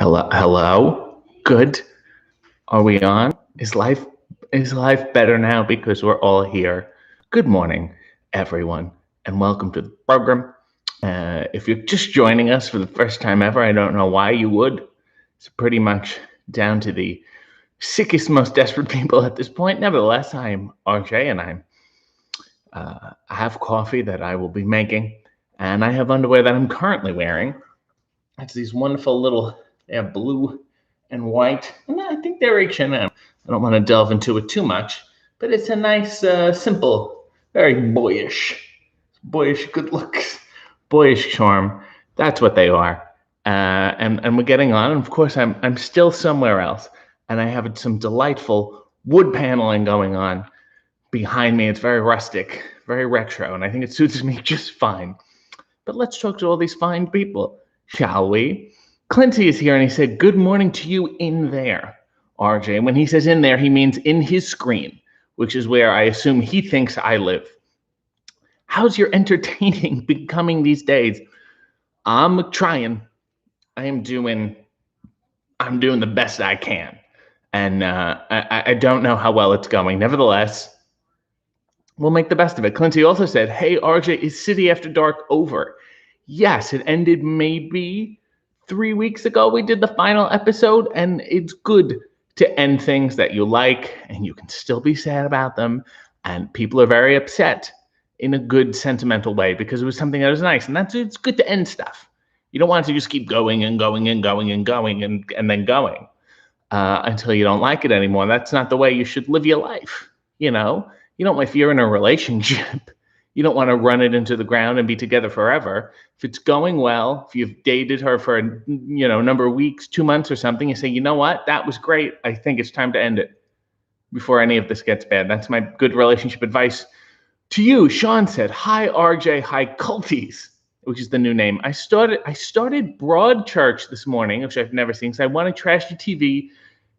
Hello. Good. Are we on? Is life better now because we're all here? Good morning, everyone, and welcome to the program. If you're just joining us for the first time ever, I don't know why you would. It's pretty much down to the sickest, most desperate people at this point. Nevertheless, I'm RJ, and I have coffee that I will be making, and I have underwear that I'm currently wearing. It's these wonderful little, they have blue and white. And I think they're H&M. I don't want to delve into it too much, but it's a nice, simple, very boyish good looks, boyish charm. That's what they are. And we're getting on. And of course, I'm still somewhere else, and I have some delightful wood paneling going on behind me. It's very rustic, very retro, and I think it suits me just fine. But let's talk to all these fine people, shall we? Clinty is here, and he said, good morning to you in there, RJ. When he says in there, he means in his screen, which is where I assume he thinks I live. How's your entertaining becoming these days? I'm trying. I'm doing the best I can. And I don't know how well it's going. Nevertheless, we'll make the best of it. Clinty also said, hey, RJ, is City After Dark over? Yes, it ended maybe 3 weeks ago. We did the final episode, and it's good to end things that you like, and you can still be sad about them. And people are very upset in a good, sentimental way because it was something that was nice. And it's good to end stuff. You don't want to just keep going and going and going and going and then going until you don't like it anymore. That's not the way you should live your life. You know, if you're in a relationship, you don't want to run it into the ground and be together forever. If it's going well, if you've dated her for a number of weeks, 2 months or something, you say, you know what, that was great. I think it's time to end it before any of this gets bad. That's my good relationship advice to you. Sean said, hi, RJ, hi, Culties, which is the new name. I started Broadchurch this morning, which I've never seen, because I want a trashy TV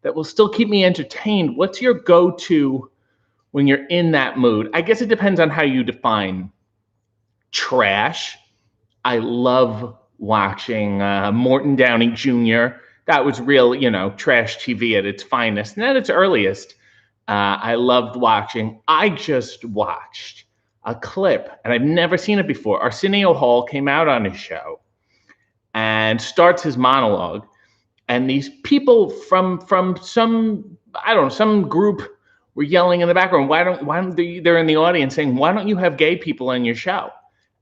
that will still keep me entertained. What's your go-to when you're in that mood? I guess it depends on how you define trash. I love watching Morton Downey Jr. That was real, trash TV at its finest and at its earliest. I loved watching. I just watched a clip, and I've never seen it before. Arsenio Hall came out on his show and starts his monologue, and these people from some group were yelling in the background, why don't they're in the audience saying, why don't you have gay people on your show?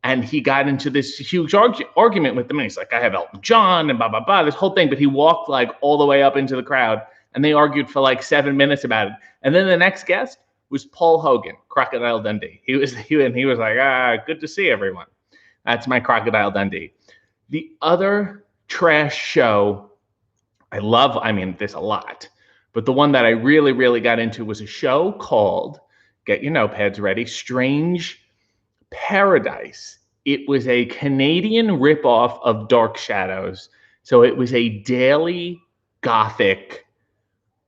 And he got into this huge argument with them. And he's like, I have Elton John and blah, blah, blah, this whole thing. But he walked like all the way up into the crowd, and they argued for like 7 minutes about it. And then the next guest was Paul Hogan, Crocodile Dundee. He was like, good to see everyone. That's my Crocodile Dundee. The other trash show there's a lot. But the one that I really, really got into was a show called, get your notepads ready, Strange Paradise. It was a Canadian ripoff of Dark Shadows. So it was a daily gothic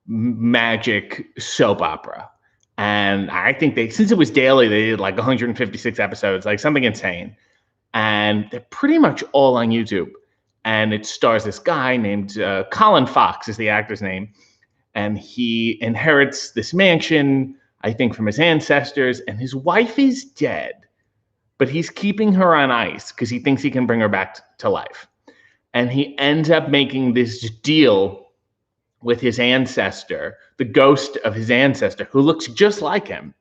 magic soap opera. And I think since it was daily, they did like 156 episodes, like something insane. And they're pretty much all on YouTube. And it stars this guy named Colin Fox is the actor's name. And he inherits this mansion, I think, from his ancestors. And his wife is dead, but he's keeping her on ice because he thinks he can bring her back to life. And he ends up making this deal with his ancestor, the ghost of his ancestor, who looks just like him.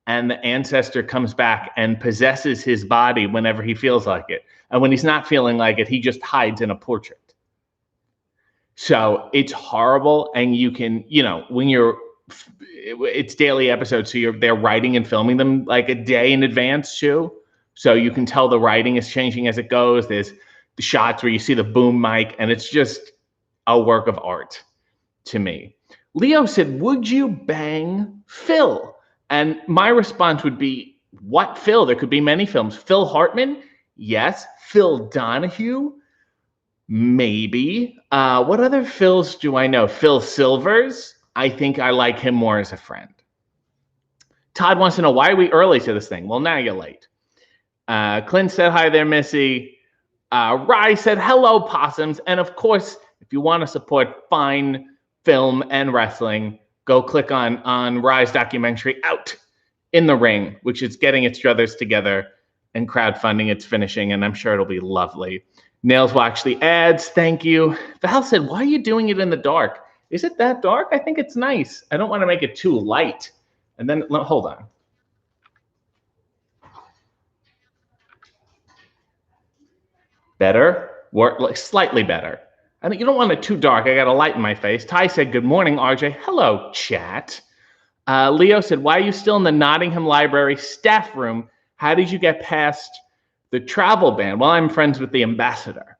And the ancestor comes back and possesses his body whenever he feels like it. And when he's not feeling like it, he just hides in a portrait. So it's horrible. And you can, it's daily episodes. So they're writing and filming them like a day in advance too. So you can tell the writing is changing as it goes. There's the shots where you see the boom mic, and it's just a work of art to me. Leo said, would you bang Phil? And my response would be, what Phil? There could be many films. Phil Hartman? Yes. Phil Donahue? Maybe. What other Phils do I know? Phil Silvers? I think I like him more as a friend. Todd wants to know, why are we early to this thing? Well, now you're late. Clint said, hi there, Missy. Rye said, hello, possums. And of course, If you want to support fine film and wrestling, go click on Rise documentary Out in the Ring, which is getting its druthers together and crowdfunding its finishing, and I'm sure it'll be lovely. Nails watch the ads. Thank you. Val said, why are you doing it in the dark? Is it that dark? I think it's nice. I don't want to make it too light. And then, hold on. Better? Like slightly better. I mean, you don't want it too dark. I got a light in my face. Ty said, good morning, RJ. Hello, chat. Leo said, why are you still in the Nottingham Library staff room? How did you get past the travel ban? Well, I'm friends with the ambassador.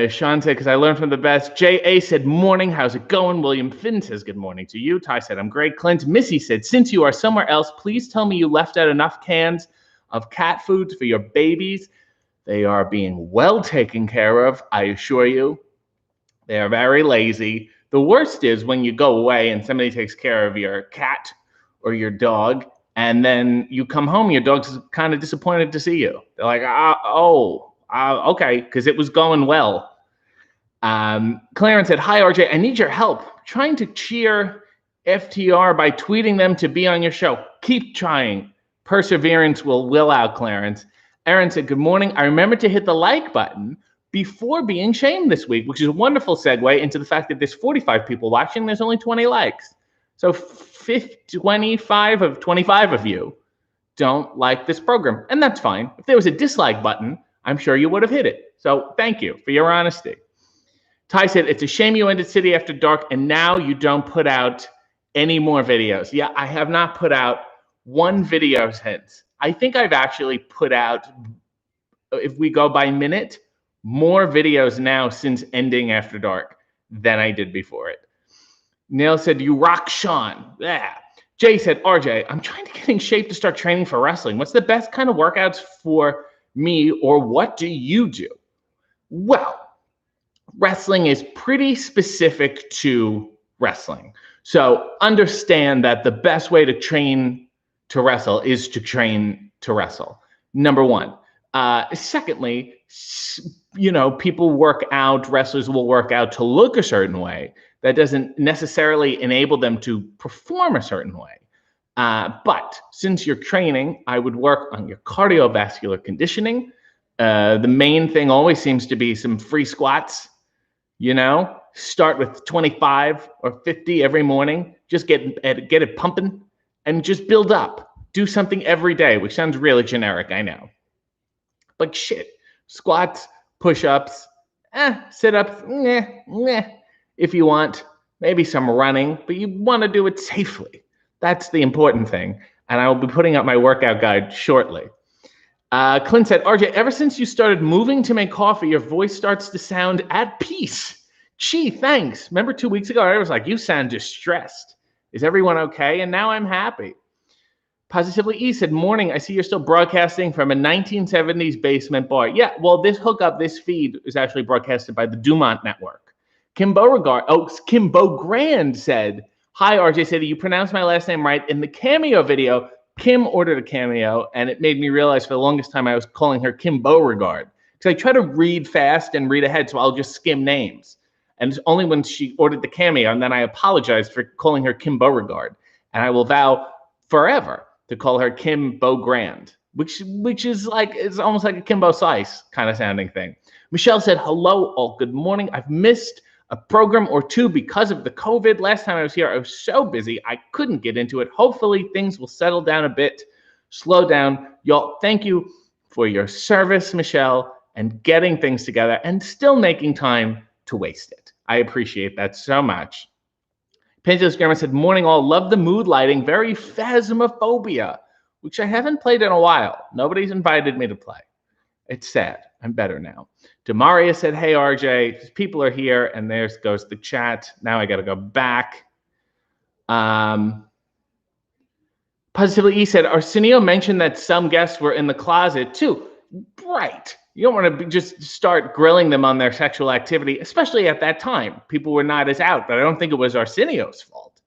Sean said, because I learned from the best. J.A. said, morning, how's it going? William Finn says, good morning to you. Ty said, I'm great. Clint Missy said, since you are somewhere else, please tell me you left out enough cans of cat foods for your babies. They are being well taken care of, I assure you. They are very lazy. The worst is when you go away and somebody takes care of your cat or your dog, and then you come home, your dog's kind of disappointed to see you. They're like, okay, because it was going well. Clarence said, hi, RJ, I need your help. Trying to cheer FTR by tweeting them to be on your show. Keep trying. Perseverance will out, Clarence. Aaron said, good morning. I remember to hit the like button before being shamed this week, which is a wonderful segue into the fact that there's 45 people watching. There's only 20 likes. So 25 of 25 of you don't like this program. And that's fine. If there was a dislike button, I'm sure you would have hit it. So thank you for your honesty. Ty said, it's a shame you ended City After Dark and now you don't put out any more videos. Yeah, I have not put out one video since. I think I've actually put out, if we go by minute, more videos now since ending After Dark than I did before it. Neil said, you rock, Sean. Yeah. Jay said, RJ, I'm trying to get in shape to start training for wrestling. What's the best kind of workouts for me, or what do you do? Well, wrestling is pretty specific to wrestling. So understand that the best way to train to wrestle is to train to wrestle. Number one. Secondly, people work out, wrestlers will work out to look a certain way. That doesn't necessarily enable them to perform a certain way. But since you're training, I would work on your cardiovascular conditioning. The main thing always seems to be some free squats. Start with 25 or 50 every morning. Just get it pumping and just build up. Do something every day, which sounds really generic, I know. But shit, squats, push-ups, sit-ups, if you want. Maybe some running, but you want to do it safely. That's the important thing. And I will be putting up my workout guide shortly. Clint said, RJ, ever since you started moving to make coffee, your voice starts to sound at peace. Gee, thanks. Remember 2 weeks ago, I was like, you sound distressed. Is everyone okay? And now I'm happy. Positively E said, morning, I see you're still broadcasting from a 1970s basement bar. Yeah, well, this feed is actually broadcasted by the Dumont Network. Kim Beaugrand said, hi, RJ said, you pronounced my last name right. In the Cameo video, Kim ordered a Cameo, and it made me realize for the longest time I was calling her Kim Beauregard. Because I try to read fast and read ahead, so I'll just skim names. And it's only when she ordered the Cameo, and then I apologized for calling her Kim Beauregard. And I will vow forever to call her Kim Beaugrand, which is like, it's almost like a Kimbo Slice kind of sounding thing. Michelle said, hello, all, good morning. I've missed a program or two because of the COVID. Last time I was here, I was so busy, I couldn't get into it. Hopefully things will settle down a bit, slow down. Y'all, thank you for your service, Michelle, and getting things together and still making time to waste it. I appreciate that so much. Pendulous Grammar said, morning all, love the mood lighting, very Phasmophobia, which I haven't played in a while. Nobody's invited me to play. It's sad. I'm better now. Demaria said, hey, RJ, people are here, and there goes the chat. Now I got to go back. Positively E said, Arsenio mentioned that some guests were in the closet too. Right. You don't want to just start grilling them on their sexual activity, especially at that time. People were not as out, but I don't think it was Arsenio's fault.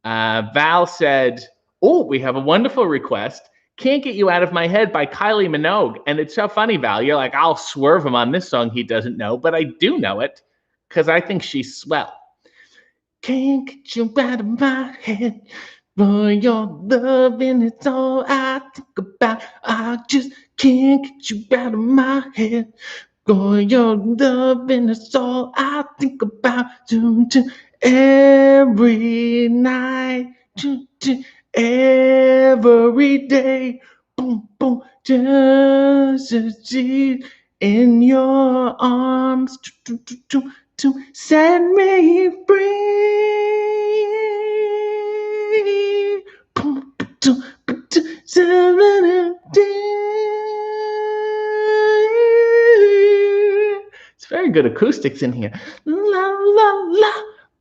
Val said, oh, we have a wonderful request. Can't Get You Out of My Head by Kylie Minogue. And it's so funny, Val. You're like, I'll swerve him on this song he doesn't know, but I do know it. because I think she's swell. Can't get you out of my head. Boy, your loving is all I think about. I just can't get you out of my head. Boy, your loving is all I think about. Every night, every day. Boom, boom, just a G in your arms to set me free. Boom, boom, boom, it's very good acoustics in here. La la la,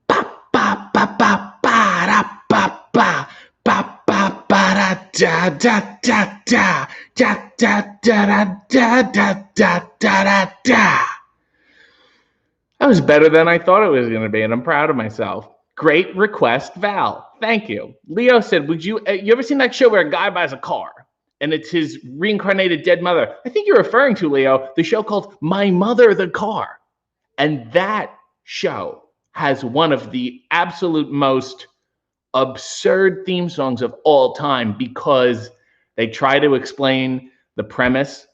ba ba ba ba ba da ba ba ba ba ba da da da da da da da da da da da da. That was better than I thought it was going to be, and I'm proud of myself. Great request, Val. Thank you. Leo said, "Would you ever seen that show where a guy buys a car and it's his reincarnated dead mother?" I think you're referring to, Leo, the show called My Mother the Car. And that show has one of the absolute most absurd theme songs of all time because they try to explain the premise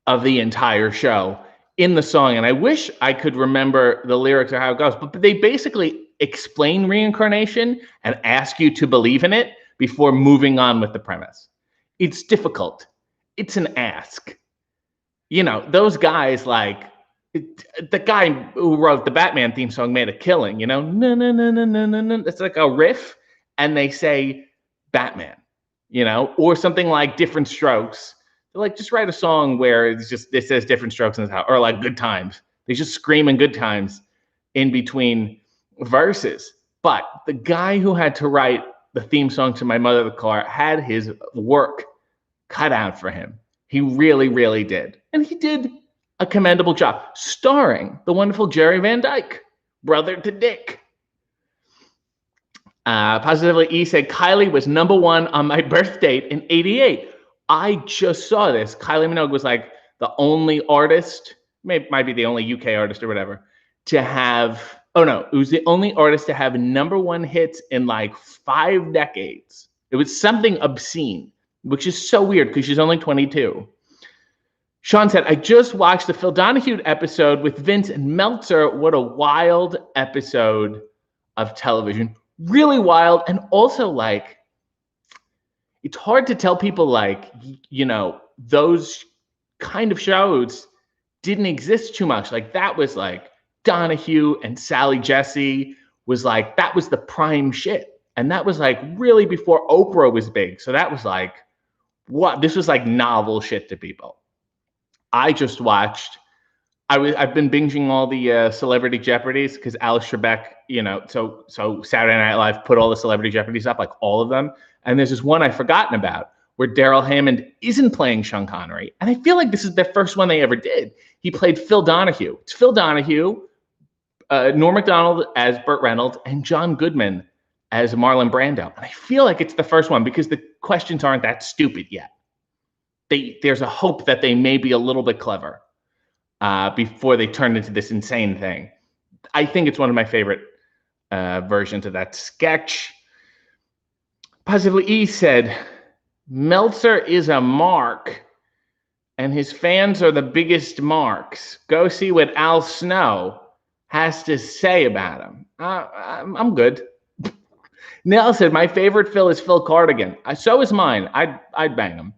of the entire show in the song. And I wish I could remember the lyrics or how it goes, but they basically explain reincarnation and ask you to believe in it before moving on with the premise. It's difficult. It's an ask. You know, those guys the guy who wrote the Batman theme song made a killing, you know, no, no, no, no, no, no, no. It's like a riff and they say Batman, you know, or something like Different Strokes. They're like, just write a song where it says Different Strokes in his house, or like Good Times. They just scream in Good Times in between verses. But the guy who had to write the theme song to My Mother the Car had his work cut out for him. He really, really did. And he did a commendable job, starring the wonderful Jerry Van Dyke, brother to Dick. Positively E said, Kylie was #1 on my birth date in '88. I just saw this. Kylie Minogue was like the only artist, might be the only UK artist or whatever, to have, it was the only artist to have #1 hits in like 5 decades. It was something obscene, which is so weird because she's only 22. Sean said, I just watched the Phil Donahue episode with Vince and Meltzer. What a wild episode of television. Really wild. And also, like, it's hard to tell people, like, you know, those kind of shows didn't exist too much. Like, that was like Donahue and Sally Jesse was like, that was the prime shit. And that was like really before Oprah was big. So that was like, what? This was like novel shit to people. I just watched, I've been binging all the Celebrity Jeopardies because Alice Trebek, you know, so Saturday Night Live put all the Celebrity Jeopardies up, like all of them. And there's this one I've forgotten about where Daryl Hammond isn't playing Sean Connery. And I feel like this is the first one they ever did. He played Phil Donahue. It's Phil Donahue, Norm Macdonald as Burt Reynolds, and John Goodman as Marlon Brando. And I feel like it's the first one because the questions aren't that stupid yet. There's a hope that they may be a little bit clever before they turn into this insane thing. I think it's one of my favorite versions of that sketch. Positively E said, Meltzer is a mark, and his fans are the biggest marks. Go see what Al Snow has to say about him. I'm good. Nell said, my favorite Phil is Phil Cardigan. So is mine. I'd bang him.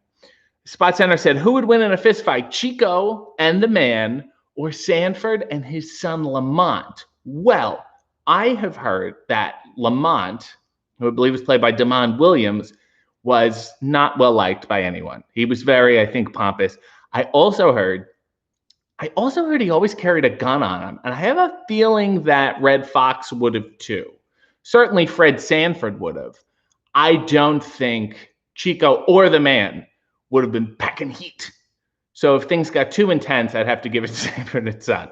Spot Center said, who would win in a fist fight, Chico and the Man or Sanford and his son Lamont? Well, I have heard that Lamont, who I believe was played by Damon Williams, was not well liked by anyone. He was very, I think, pompous. I also heard he always carried a gun on him. And I have a feeling that Red Fox would have too. Certainly Fred Sanford would have. I don't think Chico or the Man would have been packing heat. So if things got too intense, I'd have to give it to Sanford and Son.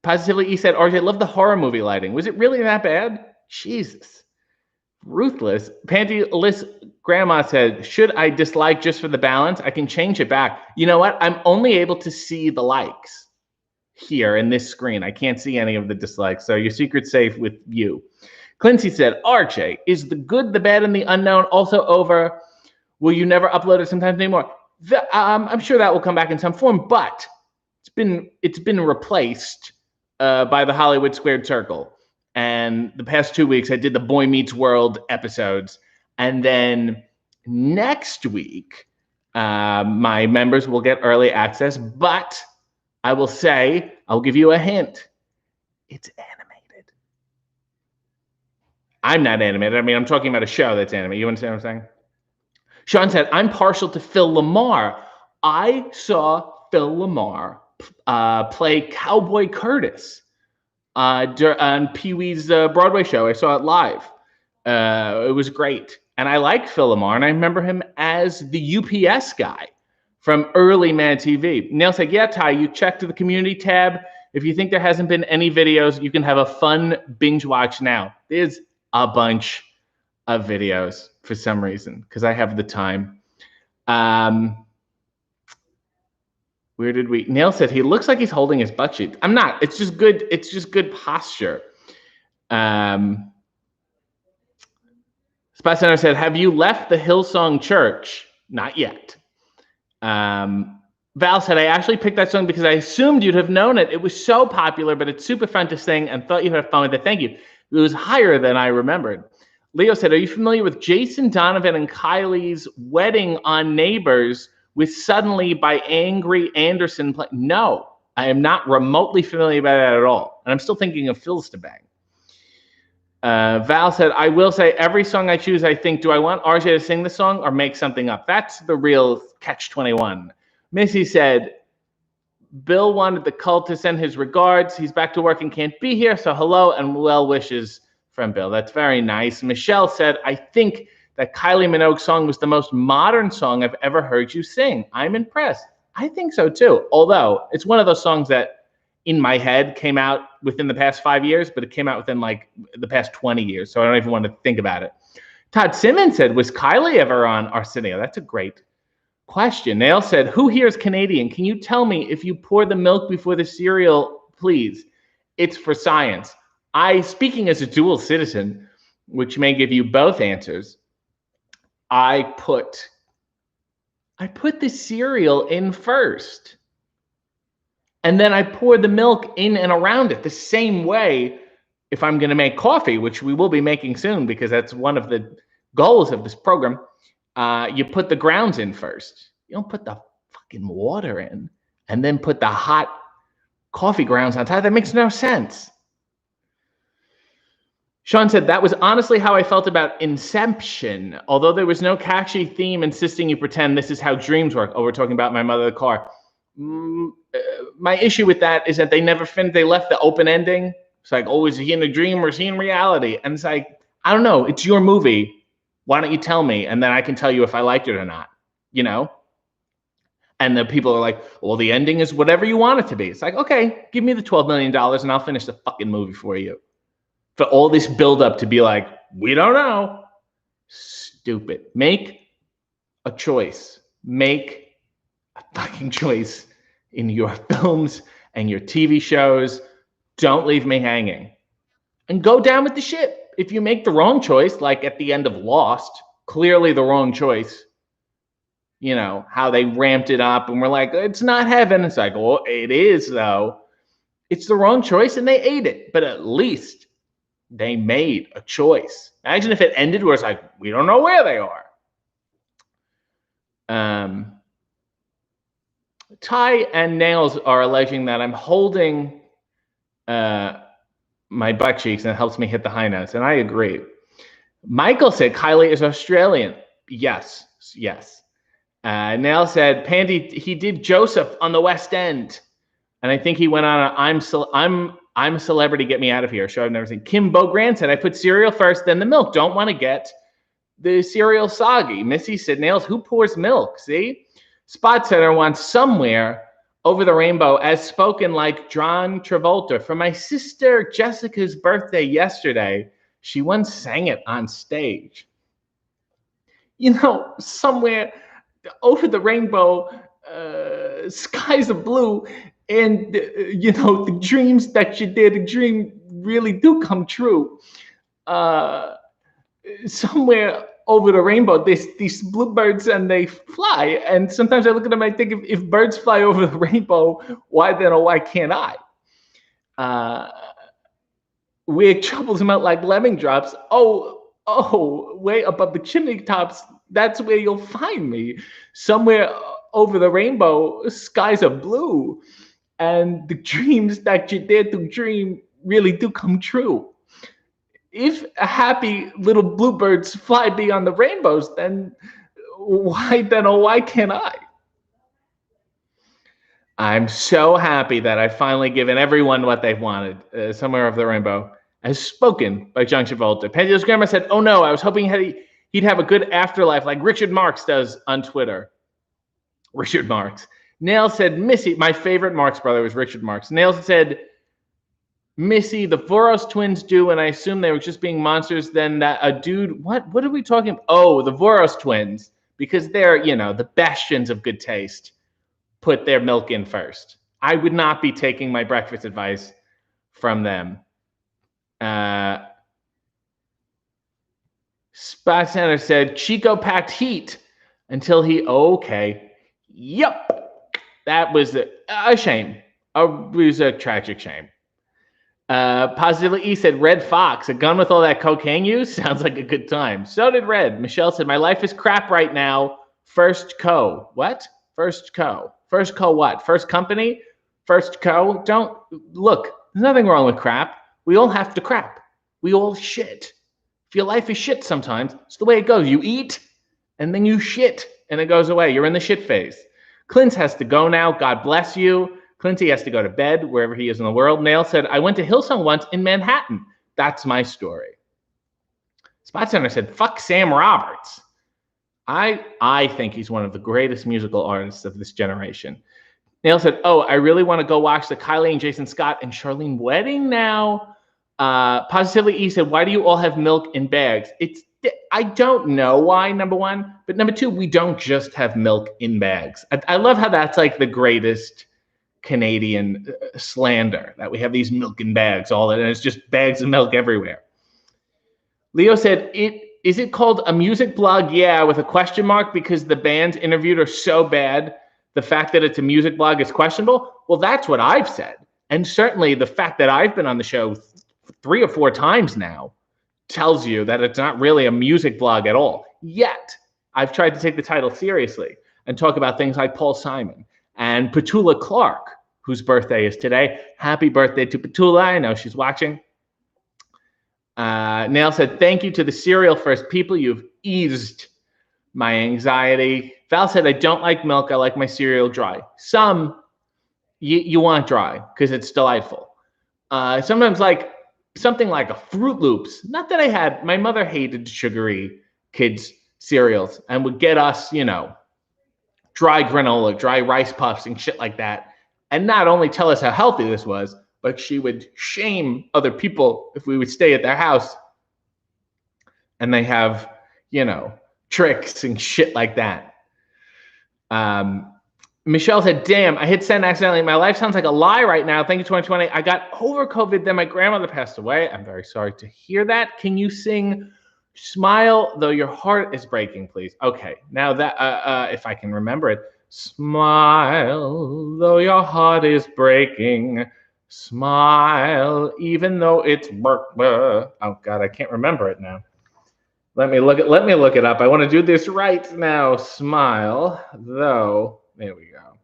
Positively, he said, RJ, love the horror movie lighting. Was it really that bad? Jesus. Ruthless. Panty-less Grandma said, should I dislike just for the balance? I can change it back. You know what? I'm only able to see the likes. here in this screen. I can't see any of the dislikes. So your secret's safe with you. Clincy said, RJ, is the good, the bad, and the unknown also over? Will you never upload it sometimes anymore? I'm sure that will come back in some form, but it's been replaced by the Hollywood Squared Circle. And the past 2 weeks, I did the Boy Meets World episodes. And then next week, my members will get early access. But I will say, I'll give you a hint. It's animated. I'm not animated. I mean, I'm talking about a show that's animated. You understand what I'm saying? Sean said, I'm partial to Phil Lamar. I saw Phil Lamar play Cowboy Curtis on Pee-wee's Broadway show. I saw it live. It was great. And I liked Phil Lamar, and I remember him as the UPS guy from early Mad TV. Neil said, yeah, Ty, you checked the community tab. If you think there hasn't been any videos, you can have a fun binge watch now. There's a bunch of videos for some reason, because I have the time. Where did we? Neil said he looks like he's holding his butt cheek. I'm not. It's just good. It's just good posture. Spot Center said, have you left the Hillsong Church? Not yet. Val said, I actually picked that song because I assumed you'd have known it. It was so popular, but it's super fun to sing and thought you'd have fun with it. Thank you. It was higher than I remembered. Leo said, are you familiar with Jason Donovan and Kylie's wedding on Neighbors with Suddenly by Angry Anderson? No, I am not remotely familiar with that at all. And I'm still thinking of Phil's to bang. Val said, I will say every song I choose, I think, do I want RJ to sing the song or make something up? That's the real catch-21. Missy said, Bill wanted the cult to send his regards. He's back to work and can't be here. So hello and well wishes from Bill. That's very nice. Michelle said, I think that Kylie Minogue's song was the most modern song I've ever heard you sing. I'm impressed. I think so too. Although it's one of those songs that in my head came out within the past 5 years, but it came out within like the past 20 years. So I don't even want to think about it. Todd Simmons said, was Kylie ever on Arsenio? That's a great question. Nail said, who here is Canadian? Can you tell me if you pour the milk before the cereal, please? It's for science. Speaking as a dual citizen, which may give you both answers, I put the cereal in first. And then I pour the milk in and around it the same way if I'm going to make coffee, which we will be making soon because that's one of the goals of this program. You put the grounds in first. You don't put the fucking water in and then put the hot coffee grounds on top. That makes no sense. Sean said, that was honestly how I felt about Inception. Although there was no catchy theme insisting you pretend this is how dreams work. Oh, we're talking about My Mother the Car. My issue with that is that they never finished. They left the open ending. It's like, oh, is he in a dream or is he in reality? And it's like, I don't know. It's your movie. Why don't you tell me? And then I can tell you if I liked it or not, you know? And the people are like, well, the ending is whatever you want it to be. It's like, okay, give me the $12 million and I'll finish the fucking movie for you. For all this buildup to be like, we don't know. Stupid. Make a choice. Make a fucking choice in your films and your TV shows. Don't leave me hanging. And go down with the ship. If you make the wrong choice, like at the end of Lost, clearly the wrong choice, you know, how they ramped it up and we're like, it's not heaven. It's like, well, it is though. It's the wrong choice and they ate it. But at least they made a choice. Imagine if it ended where it's like, we don't know where they are. Ty and Nails are alleging that I'm holding my butt cheeks and it helps me hit the high notes. And I agree. Michael said Kylie is Australian. Yes, yes. Nail said, Pandy, he did Joseph on the West End. And I think he went on a I'm a celebrity, get me out of here show I've never seen. Kim Bogrand said, I put cereal first, then the milk. Don't want to get the cereal soggy. Missy said, Nails, who pours milk? See? Spot Center wants Somewhere Over the Rainbow as spoken like John Travolta. For my sister Jessica's birthday yesterday, she once sang it on stage. You know, Somewhere Over the Rainbow, skies of blue. And, the dreams that you dare to dream really do come true. Somewhere over the rainbow, there's these bluebirds and they fly. And sometimes I look at them and I think if birds fly over the rainbow, why then or why can't I? Weird troubles melt like lemming drops. Way above the chimney tops, that's where you'll find me. Somewhere over the rainbow, skies are blue. And the dreams that you dare to dream really do come true. If happy little bluebirds fly beyond the rainbows, then why can't I? I'm so happy that I've finally given everyone what they've wanted. Somewhere over the rainbow, as spoken by John Travolta. Panteo's grandma said, "Oh no, I was hoping he'd have a good afterlife like Richard Marx does on Twitter." Richard Marx. Nail said, "Missy," my favorite Marx brother was Richard Marx. Nail said, "Missy, the Voros twins do, and I assume they were just being monsters. Then that a dude, what are we talking about? Oh, the Voros twins, because they're, the bastions of good taste, put their milk in first. I would not be taking my breakfast advice from them." Spot Center said, "Chico packed heat until he," okay. Yep. That was a shame. It was a tragic shame. Positively E said, "Red Fox, a gun with all that cocaine use? Sounds like a good time." So did Red. Michelle said, "My life is crap right now. First co." What? First co. First co what? First company? First co? Don't look. There's nothing wrong with crap. We all have to crap. We all shit. If your life is shit sometimes, it's the way it goes. You eat, and then you shit, and it goes away. You're in the shit phase. Clint has to go now. God bless you. Clinty has to go to bed wherever he is in the world. Nail said, "I went to Hillsong once in Manhattan. That's my story." Spot Center said, "Fuck Sam Roberts." I think he's one of the greatest musical artists of this generation. Nail said, "Oh, I really want to go watch the Kylie and Jason Scott and Charlene wedding now." Positively E said, "Why do you all have milk in bags?" I don't know why, number one. But number two, we don't just have milk in bags. I love how that's like the greatest Canadian slander, that we have these milk in bags, and it's just bags of milk everywhere. Leo said, is it called a music blog? Yeah, with a question mark, because the bands interviewed are so bad. The fact that it's a music blog is questionable. Well, that's what I've said. And certainly the fact that I've been on the show 3 or 4 times now tells you that it's not really a music blog at all. Yet, I've tried to take the title seriously and talk about things like Paul Simon and Petula Clark, whose birthday is today. Happy birthday to Petula. I know she's watching. Nail said, "Thank you to the cereal first people. You've eased my anxiety." Val said, "I don't like milk. I like my cereal dry." Some you want dry because it's delightful. Sometimes like something like a Fruit Loops. Not that my mother hated sugary kids cereals and would get us, dry granola, dry rice puffs and shit like that. And not only tell us how healthy this was, but she would shame other people if we would stay at their house and they have, tricks and shit like that. Michelle said, "Damn, I hit send accidentally. My life sounds like a lie right now. Thank you, 2020. I got over COVID, then my grandmother passed away. I'm very sorry to hear that. Can you sing Smile Though Your Heart Is Breaking, please?" Okay, now that, if I can remember it. Smile though your heart is breaking. Smile even though it's oh God, I can't remember it now. Let me look it up. I want to do this right now. Smile though. There we go.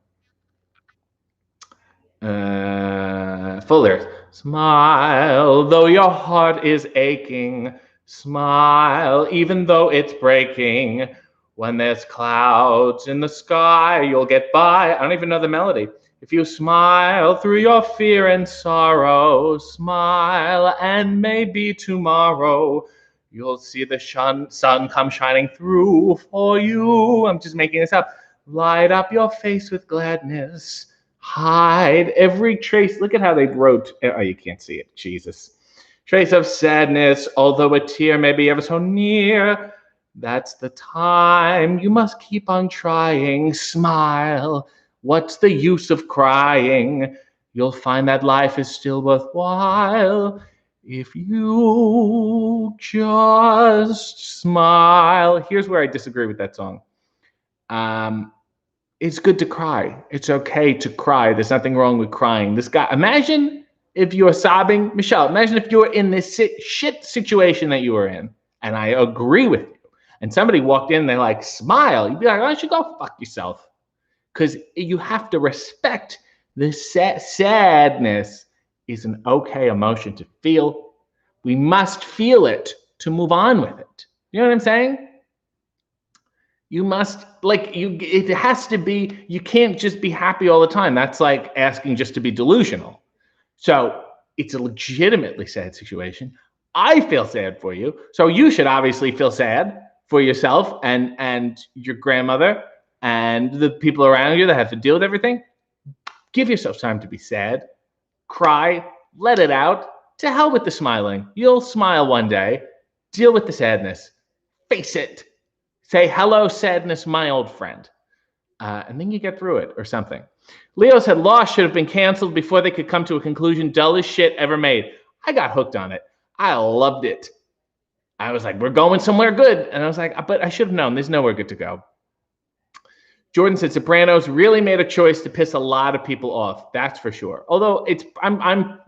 Full lyrics. Smile though your heart is aching. Smile even though it's breaking. When there's clouds in the sky, you'll get by. I don't even know the melody. If you smile through your fear and sorrow, smile and maybe tomorrow you'll see the sun come shining through for you. I'm just making this up. Light up your face with gladness. Hide every trace. Look at how they wrote. Oh, you can't see it. Jesus. Trace of sadness, although a tear may be ever so near. That's the time you must keep on trying. Smile What's the use of crying? You'll find that life is still worthwhile if you just smile. Here's where I disagree with that song. It's good to cry. It's okay to cry. There's nothing wrong with crying. This guy, imagine if you were sobbing. Michelle, imagine if you were in this shit situation that you were in, and I agree with you, and somebody walked in and they like, smile. You'd be like, why don't you go fuck yourself? Because you have to respect the sadness is an okay emotion to feel. We must feel it to move on with it. You know what I'm saying? You must, it has to be, you can't just be happy all the time. That's like asking just to be delusional. So it's a legitimately sad situation. I feel sad for you. So you should obviously feel sad for yourself and your grandmother and the people around you that have to deal with everything. Give yourself time to be sad, cry, let it out. To hell with the smiling. You'll smile one day. Deal with the sadness. Face it. Say, hello, sadness, my old friend. And then you get through it or something. Leo said Lost should have been canceled before they could come to a conclusion. Dullest shit ever made. I got hooked on it. I loved it. I was like, we're going somewhere good. And I was like, but I should have known. There's nowhere good to go. Jordan said Sopranos really made a choice to piss a lot of people off. That's for sure. Although I'm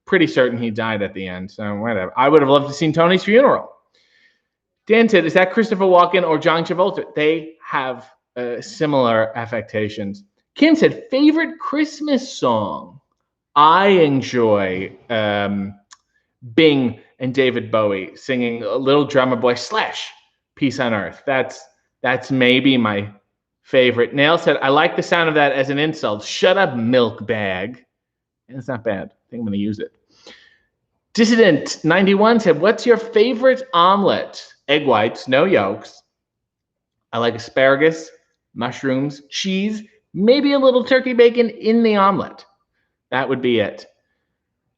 pretty certain he died at the end. So whatever. I would have loved to see Tony's funeral. Dan said, is that Christopher Walken or John Travolta? They have similar affectations. Kim said, favorite Christmas song? I enjoy Bing and David Bowie singing Little Drummer Boy / Peace on Earth. That's maybe my favorite. Nail said, I like the sound of that as an insult. Shut up, milk bag. And it's not bad. I think I'm going to use it. Dissident 91 said, what's your favorite omelet? Egg whites, no yolks. I like asparagus, mushrooms, cheese, maybe a little turkey bacon in the omelet. That would be it.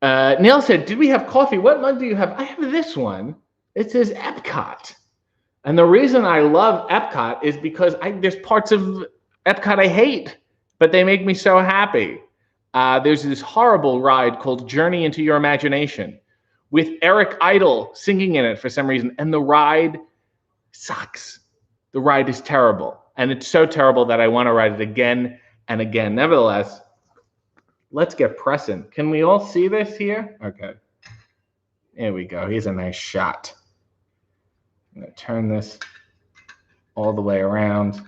Neil said, did we have coffee? What mug do you have? I have this one. It says Epcot. And the reason I love Epcot is because there's parts of Epcot I hate, but they make me so happy. There's this horrible ride called Journey into Your Imagination with Eric Idle singing in it for some reason. And the ride sucks. The ride is terrible. And it's so terrible that I want to ride it again and again. Nevertheless, let's get pressing. Can we all see this here? Okay. There we go. Here's a nice shot. I'm going to turn this all the way around.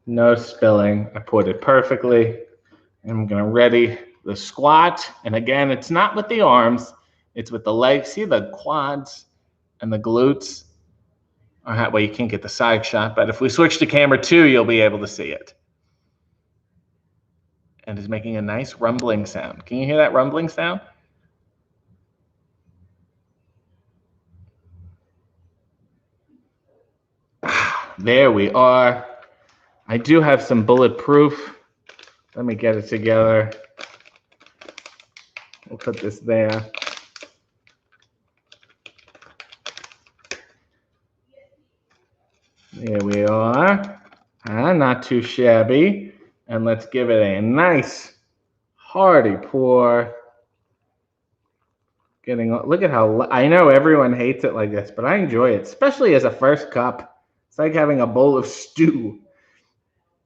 No spilling. I poured it perfectly. And I'm going to ready the squat. And again, it's not with the arms. It's with the legs. See the quads and the glutes? Well, you can't get the side shot. But if we switch to camera 2, you'll be able to see it. And it's making a nice rumbling sound. Can you hear that rumbling sound? There we are. I do have some bulletproof. Let me get it together. We'll put this there. There we are. Not too shabby. And let's give it a nice hearty pour. Look at how, I know everyone hates it like this, but I enjoy it, especially as a first cup. It's like having a bowl of stew.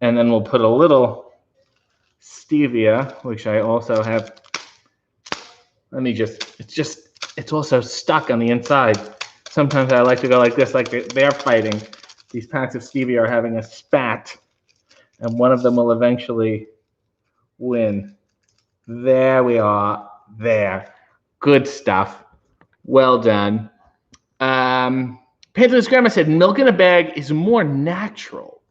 And then we'll put a little stevia, which I also have. It's also stuck on the inside. Sometimes I like to go like this, like they're fighting. These packs of stevia are having a spat, and one of them will eventually win. There we are. There. Good stuff. Well done. Panther's grandma said milk in a bag is more natural.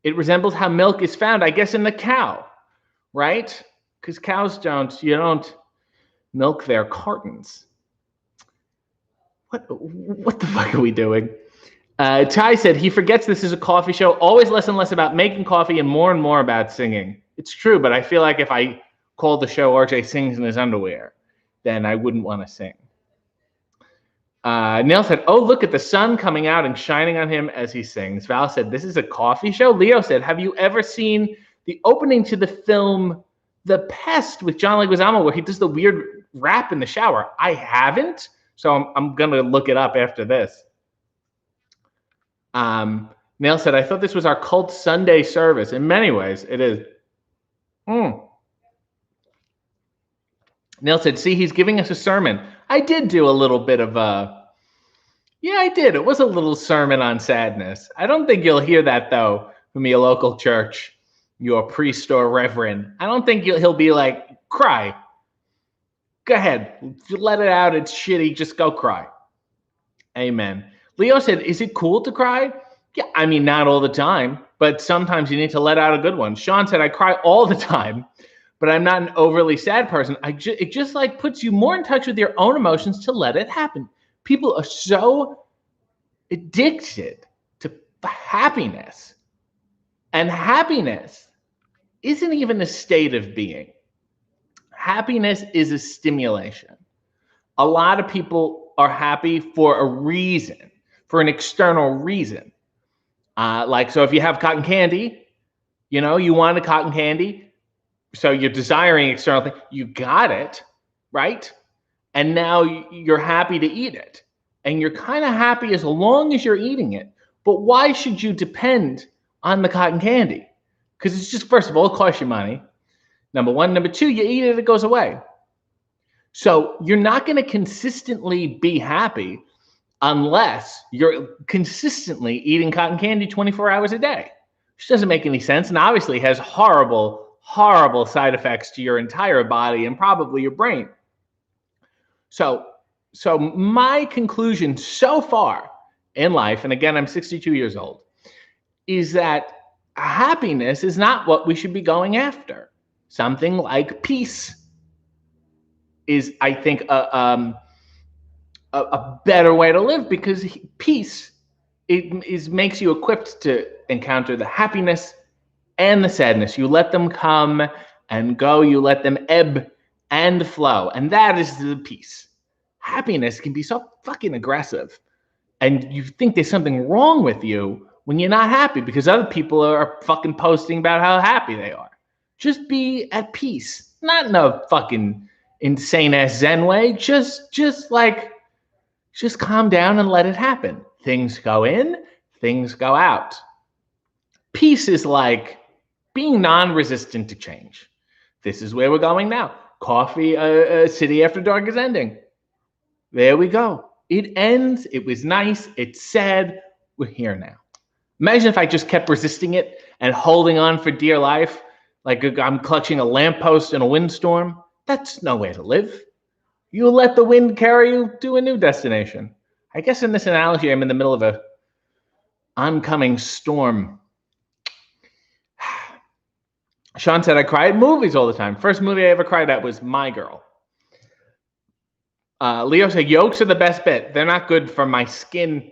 It resembles how milk is found, I guess, in the cow, right? Because cows you don't milk their cartons. What the fuck are we doing? Ty said he forgets this is a coffee show. Always less and less about making coffee and more about singing. It's true, but I feel like if I called the show RJ Sings in His Underwear, then I wouldn't want to sing. Neil said, "Oh, look at the sun coming out and shining on him as he sings." Val said, "This is a coffee show." Leo said, "Have you ever seen the opening to the film The Pest with John Leguizamo where he does the weird rap in the shower?" I haven't, so I'm going to look it up after this. Neil said, "I thought this was our cult Sunday service." In many ways, it is. Neil said, "See, he's giving us a sermon." I did do a little bit of yeah, I did. It was a little sermon on sadness. I don't think you'll hear that, though, from your local church, your priest or reverend. I don't think he'll be like, cry. Go ahead. Let it out. It's shitty. Just go cry. Amen. Leo said, "Is it cool to cry?" Yeah, I mean, not all the time, but sometimes you need to let out a good one. Sean said, "I cry all the time, but I'm not an overly sad person. It just like puts you more in touch with your own emotions to let it happen." People are so addicted to happiness. And happiness isn't even a state of being. Happiness is a stimulation. A lot of people are happy for a reason, for an external reason. So if you have cotton candy, you want a cotton candy, so you're desiring external thing. You got it, right? And now you're happy to eat it. And you're kind of happy as long as you're eating it. But why should you depend on the cotton candy? Because it's just, first of all, it costs you money. Number one. Number two, you eat it, it goes away. So you're not going to consistently be happy unless you're consistently eating cotton candy 24 hours a day, which doesn't make any sense and obviously has horrible, horrible side effects to your entire body and probably your brain. So my conclusion so far in life, and again, I'm 62 years old, is that happiness is not what we should be going after. Something like peace is, I think, a better way to live, because peace makes you equipped to encounter the happiness and the sadness. You let them come and go. You let them ebb and flow. And that is the peace. Happiness can be so fucking aggressive. And you think there's something wrong with you when you're not happy because other people are fucking posting about how happy they are. Just be at peace. Not in a fucking insane ass Zen way. Just calm down and let it happen. Things go in, things go out. Peace is like being non-resistant to change. This is where we're going now. Coffee, City After Dark is ending. There we go. It ends. It was nice. It's sad. We're here now. Imagine if I just kept resisting it and holding on for dear life, like I'm clutching a lamppost in a windstorm. That's no way to live. You let the wind carry you to a new destination. I guess in this analogy, I'm in the middle of a oncoming storm. Sean said, "I cry at movies all the time. First movie I ever cried at was My Girl." Leo said, "Yolks are the best bit. They're not good for my skin."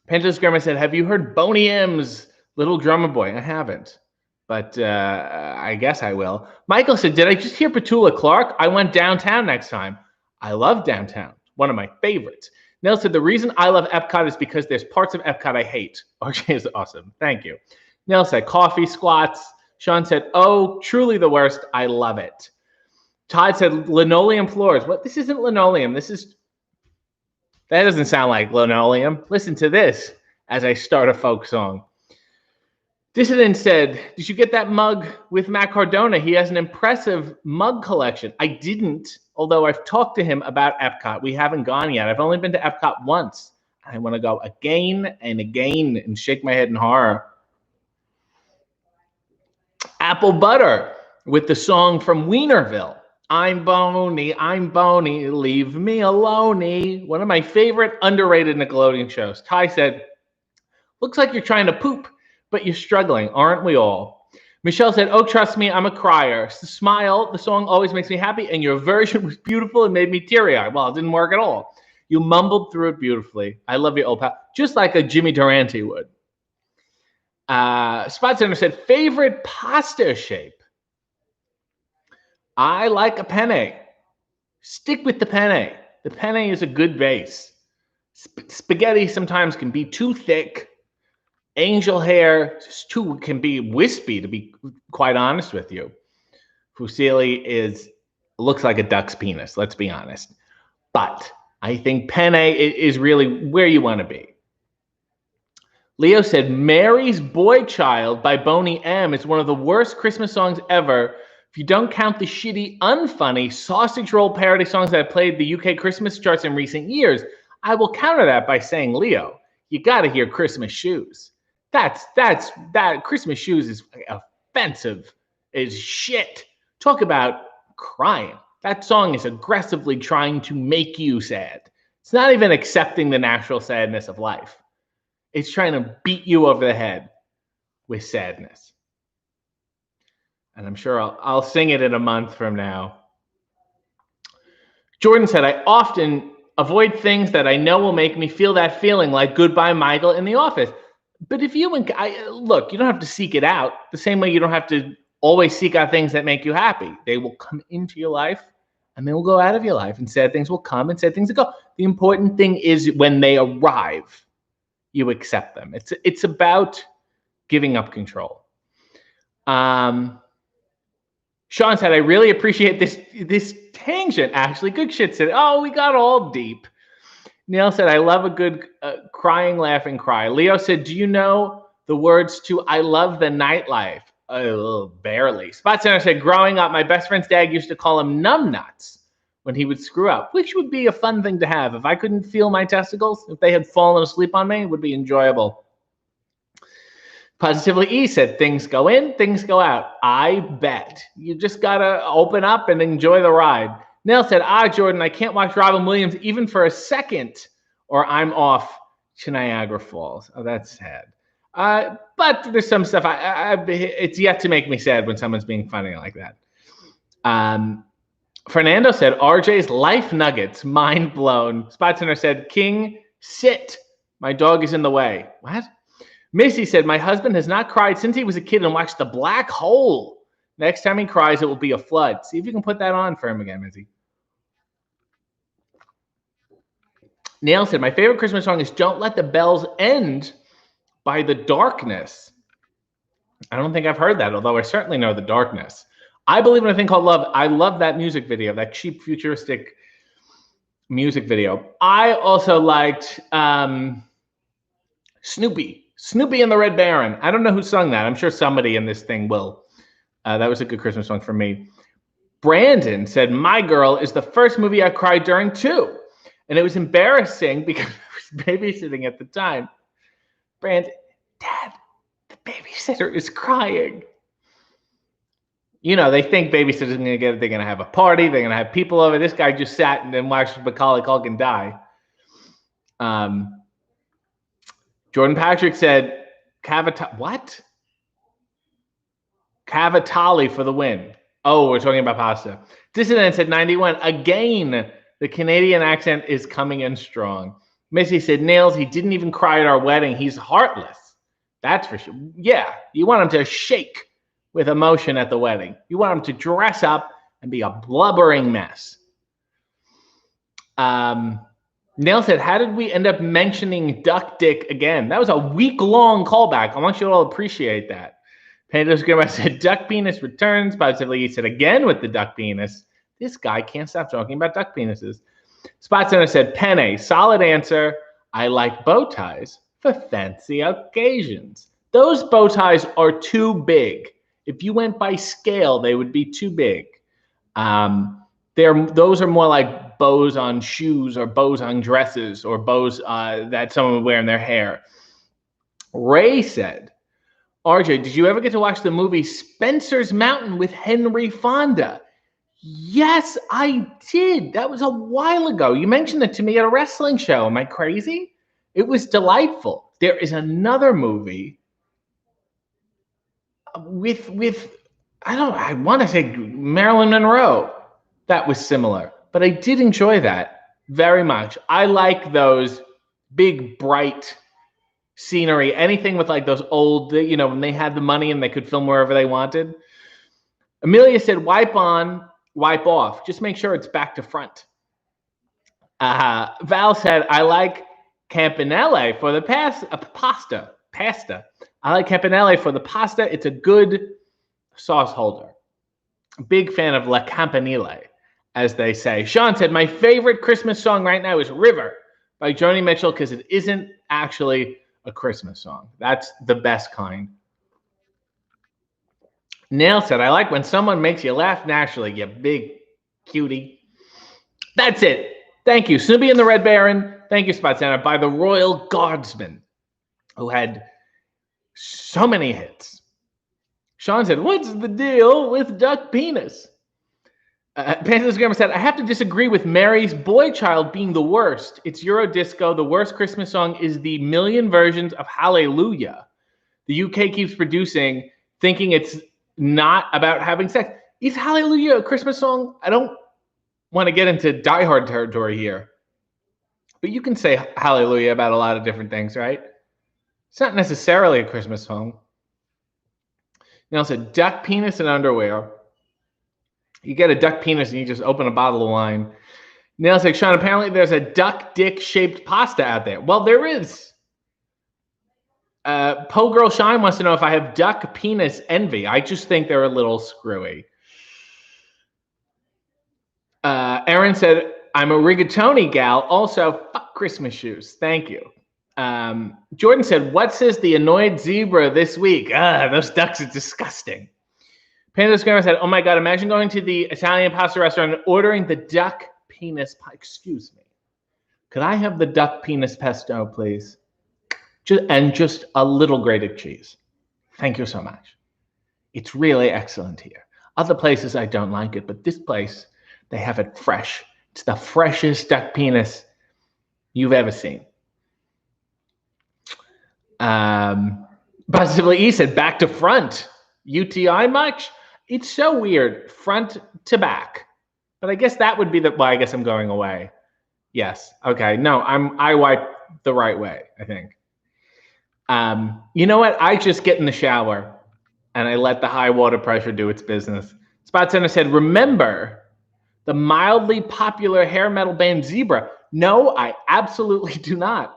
Pentas Grandma said, "Have you heard Boney M's Little Drummer Boy?" I haven't, but I guess I will. Michael said, "Did I just hear Petula Clark? I went downtown next time." I love downtown. One of my favorites. Neil said, "The reason I love Epcot is because there's parts of Epcot I hate." RJ is awesome. Thank you. Neil said, "Coffee squats." Sean said, "Oh, truly the worst. I love it." Todd said, "Linoleum floors." What? This isn't linoleum. That doesn't sound like linoleum. Listen to this as I start a folk song. Dissident said, "Did you get that mug with Matt Cardona? He has an impressive mug collection." I didn't, although I've talked to him about Epcot. We haven't gone yet. I've only been to Epcot once. I want to go again and again and shake my head in horror. Apple Butter with the song from Wienerville. I'm bony, leave me alone. One of my favorite underrated Nickelodeon shows. Ty said, "Looks like you're trying to poop, but you're struggling, aren't we all?" Michelle said, "Oh, trust me, I'm a crier. Smile, the song always makes me happy, and your version was beautiful and made me teary-eyed." Well, it didn't work at all. You mumbled through it beautifully. I love you, old pal. Just like a Jimmy Durante would. Spot Center said, "Favorite pasta shape?" I like a penne. Stick with the penne. The penne is a good base. Spaghetti sometimes can be too thick. Angel hair can be wispy, to be quite honest with you. Fusilli looks like a duck's penis, let's be honest. But I think penne is really where you want to be. Leo said, Mary's Boy Child by Boney M is one of the worst Christmas songs ever. If you don't count the shitty, unfunny sausage roll parody songs that have played the UK Christmas charts in recent years, I will counter that by saying, Leo, you got to hear Christmas Shoes. That Christmas Shoes is offensive as shit. Talk about crying. That song is aggressively trying to make you sad. It's not even accepting the natural sadness of life. It's trying to beat you over the head with sadness. And I'm sure I'll sing it in a month from now. Jordan said, I often avoid things that I know will make me feel that feeling, like Goodbye Michael in The Office. But if you look, you don't have to seek it out the same way you don't have to always seek out things that make you happy. They will come into your life and they will go out of your life, and sad things will come and sad things will go. The important thing is when they arrive, you accept them. It's about giving up control. Sean said, I really appreciate this tangent. Ashley, good shit said, oh, we got all deep. Neil said, I love a good crying, laughing cry. Leo said, do you know the words to I Love the Nightlife? Barely. Spot Center said, growing up, my best friend's dad used to call him numbnuts when he would screw up, which would be a fun thing to have. If I couldn't feel my testicles, if they had fallen asleep on me, it would be enjoyable. Positively E said, things go in, things go out. I bet. You just got to open up and enjoy the ride. Neil said, Jordan, I can't watch Robin Williams even for a second, or I'm off to Niagara Falls. Oh, that's sad. But there's some stuff, it's yet to make me sad when someone's being funny like that. Fernando said, RJ's life nuggets, mind blown. Spot Center said, King, sit. My dog is in the way. What? Missy said, my husband has not cried since he was a kid and watched The Black Hole. Next time he cries, it will be a flood. See if you can put that on for him again, Missy. Neil said, my favorite Christmas song is Don't Let the Bells End by The Darkness. I don't think I've heard that, although I certainly know The Darkness. I Believe in a Thing Called Love. I love that music video, that cheap, futuristic music video. I also liked Snoopy and the Red Baron. I don't know who sung that. I'm sure somebody in this thing will. That was a good Christmas song for me. Brandon said, My Girl is the first movie I cried during too. And it was embarrassing because I was babysitting at the time. Brandon, Dad, the babysitter is crying. You know, they think babysitter's they're going to have a party. They're going to have people over. This guy just sat and then watched Macaulay Culkin die. Jordan Patrick said, what? Cavatali for the win. Oh, we're talking about pasta. Dissident said 91. Again, the Canadian accent is coming in strong. Missy said, Nails, he didn't even cry at our wedding. He's heartless. That's for sure. Yeah, you want him to shake with emotion at the wedding. You want him to dress up and be a blubbering mess. Nail said, how did we end up mentioning duck dick again? That was a week-long callback. I want you to all appreciate that. Pandos Grandma said, duck penis returns. Positively, he said again with the duck penis. This guy can't stop talking about duck penises. Spot Center said, penne, solid answer. I like bow ties for fancy occasions. Those bow ties are too big. If you went by scale, they would be too big. Those are more like bows on shoes or bows on dresses or bows that someone would wear in their hair. Ray said, RJ, did you ever get to watch the movie Spencer's Mountain with Henry Fonda? Yes, I did. That was a while ago. You mentioned it to me at a wrestling show. Am I crazy? It was delightful. There is another movie with I want to say Marilyn Monroe that was similar, but I did enjoy that very much. I like those big, bright scenery, anything with like those old, when they had the money and they could film wherever they wanted. Amelia said, wipe on, wipe off. Just make sure it's back to front. Val said, I like campanelle for the pasta. Pasta. I like campanelle for the pasta. It's a good sauce holder. Big fan of La Campanile, as they say. Sean said, my favorite Christmas song right now is River by Joni Mitchell because it isn't actually a Christmas song. That's the best kind. Nail said, I like when someone makes you laugh naturally, you big cutie. That's it. Thank you. Snoopy and the Red Baron. Thank you, Spot Center, by the Royal Guardsman, who had so many hits. Sean said, what's the deal with duck penis? Panthers Grammar said, I have to disagree with Mary's Boy Child being the worst. It's Eurodisco. The worst Christmas song is the million versions of Hallelujah the UK keeps producing, thinking it's not about having sex. Is Hallelujah a Christmas song? I don't want to get into diehard territory here. But you can say Hallelujah about a lot of different things, right? It's not necessarily a Christmas song. Now it's a duck penis and underwear. You get a duck penis and you just open a bottle of wine. Nail's like, Sean, apparently there's a duck dick shaped pasta out there. Well, there is. Po Girl Shine wants to know if I have duck penis envy. I just think they're a little screwy. Erin said, I'm a rigatoni gal. Also, fuck Christmas shoes. Thank you. Jordan said, what says the annoyed zebra this week? Those ducks are disgusting. Panda's Grammar said, oh my God, imagine going to the Italian pasta restaurant and ordering the duck penis pie. Excuse me. Could I have the duck penis pesto, please? Just a little grated cheese. Thank you so much. It's really excellent here. Other places I don't like it, but this place, they have it fresh. It's the freshest duck penis you've ever seen. Positively E said, back to front. UTI much? It's so weird, front to back. But I guess that would be well, I guess I'm going away. Yes. Okay. No, I wipe the right way, I think. You know what? I just get in the shower and I let the high water pressure do its business. Spot Center said, remember the mildly popular hair metal band Zebra? No, I absolutely do not.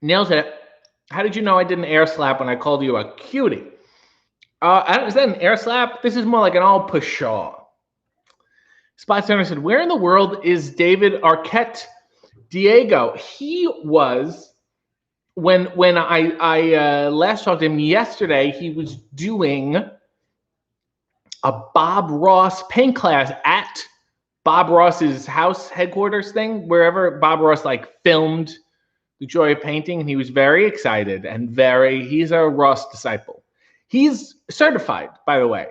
Nail said, how did you know I did an air slap when I called you a cutie? Is that an air slap? This is more like an all pshaw. Spot Center said, where in the world is David Arquette Diego? He was, when I last talked to him yesterday, he was doing a Bob Ross paint class at Bob Ross's house headquarters thing, wherever Bob Ross like filmed The Joy of Painting, and he was very excited and he's a Ross disciple. He's certified, by the way.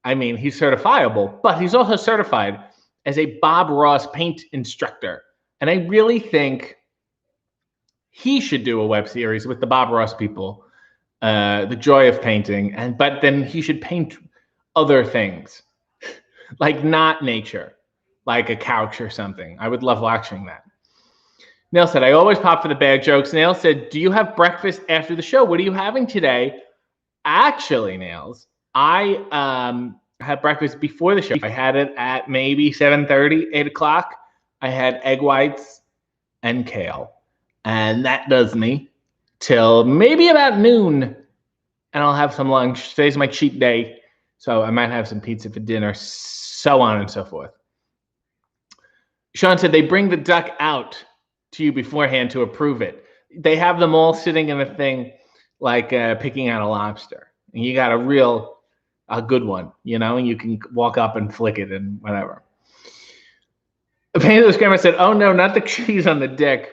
I mean, he's certifiable, but he's also certified as a Bob Ross paint instructor. And I really think he should do a web series with the Bob Ross people, The Joy of Painting, but then he should paint other things, like not nature, like a couch or something. I would love watching that. Nail said, I always pop for the bad jokes. Nail said, do you have breakfast after the show? What are you having today? Actually, Nails, I had breakfast before the show. I had it at maybe 7:30, 8 o'clock. I had egg whites and kale. And that does me till maybe about noon. And I'll have some lunch. Today's my cheat day. So I might have some pizza for dinner, so on and so forth. Sean said they bring the duck out to you beforehand to approve it. They have them all sitting in a thing like picking out a lobster. And you got a good one, you know, and you can walk up and flick it and whatever. Panda's Grammar said, oh no, not the cheese on the dick.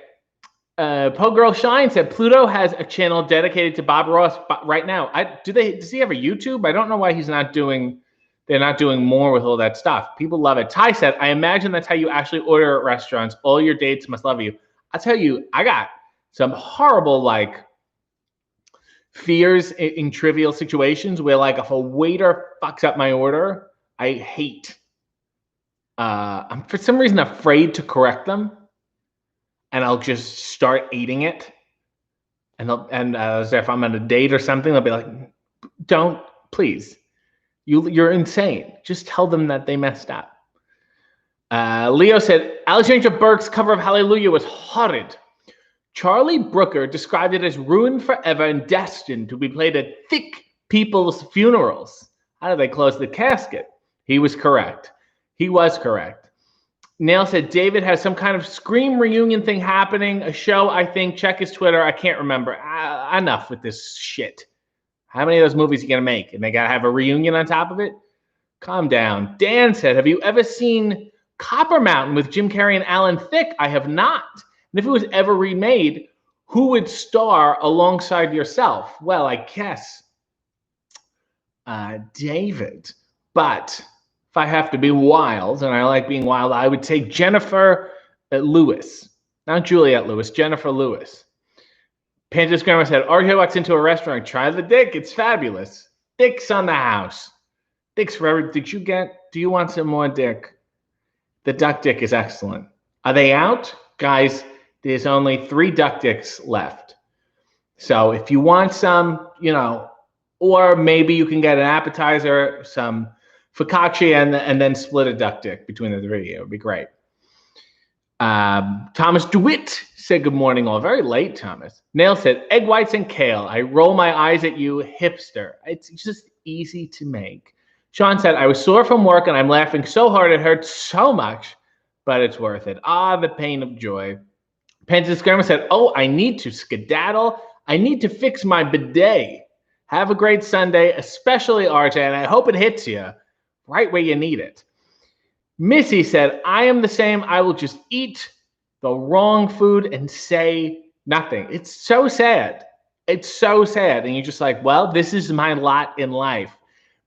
Po Girl Shine said, Pluto has a channel dedicated to Bob Ross right now. Does he have a YouTube? I don't know why they're not doing more with all that stuff. People love it. Ty said, I imagine that's how you actually order at restaurants. All your dates must love you. I'll tell you, I got some horrible, like, fears in trivial situations where, like, if a waiter fucks up my order, I hate. I'm for some reason afraid to correct them, and I'll just start eating it. And if I'm on a date or something, they'll be like, "Don't, please, you're insane." Just tell them that they messed up. Leo said, Alexandra Burke's cover of Hallelujah was horrid. Charlie Brooker described it as ruined forever and destined to be played at thick people's funerals. How do they close the casket? He was correct. He was correct. Nail said, David has some kind of Scream reunion thing happening, a show, I think. Check his Twitter. I can't remember. Enough with this shit. How many of those movies are you going to make? And they got to have a reunion on top of it? Calm down. Dan said, have you ever seen Copper Mountain with Jim Carrey and Alan Thicke? I have not. And if it was ever remade, who would star alongside yourself? Well, I guess David. But if I have to be wild, and I like being wild, I would say Jennifer Lewis. Not Juliette Lewis, Jennifer Lewis. Panda's grandma said, RJ walks into a restaurant, try the dick, it's fabulous. Dick's on the house. Dick's forever. Do you want some more dick? The duck dick is excellent. Are they out? Guys, there's only 3 duck dicks left. So if you want some, or maybe you can get an appetizer, some focaccia, and then split a duck dick between the 3 of you. It would be great. Thomas DeWitt said, good morning all. Very late, Thomas. Nail said, egg whites and kale. I roll my eyes at you, hipster. It's just easy to make. Sean said, I was sore from work and I'm laughing so hard it hurts so much, but it's worth it. The pain of joy. Pence's grandma said, oh, I need to skedaddle. I need to fix my bidet. Have a great Sunday, especially RJ, and I hope it hits you right where you need it. Missy said, I am the same. I will just eat the wrong food and say nothing. It's so sad. It's so sad. And you're just like, well, this is my lot in life.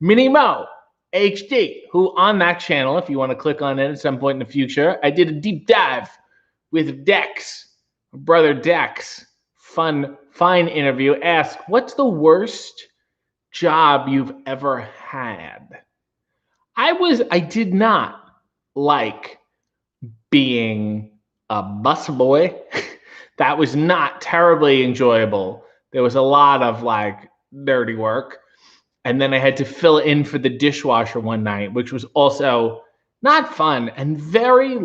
Minnie Mo HD, who on that channel, if you want to click on it at some point in the future, I did a deep dive with Dex, brother Dex. Fine interview. Asked, what's the worst job you've ever had? I did not like being a busboy. That was not terribly enjoyable. There was a lot of dirty work. And then I had to fill in for the dishwasher one night, which was also not fun and very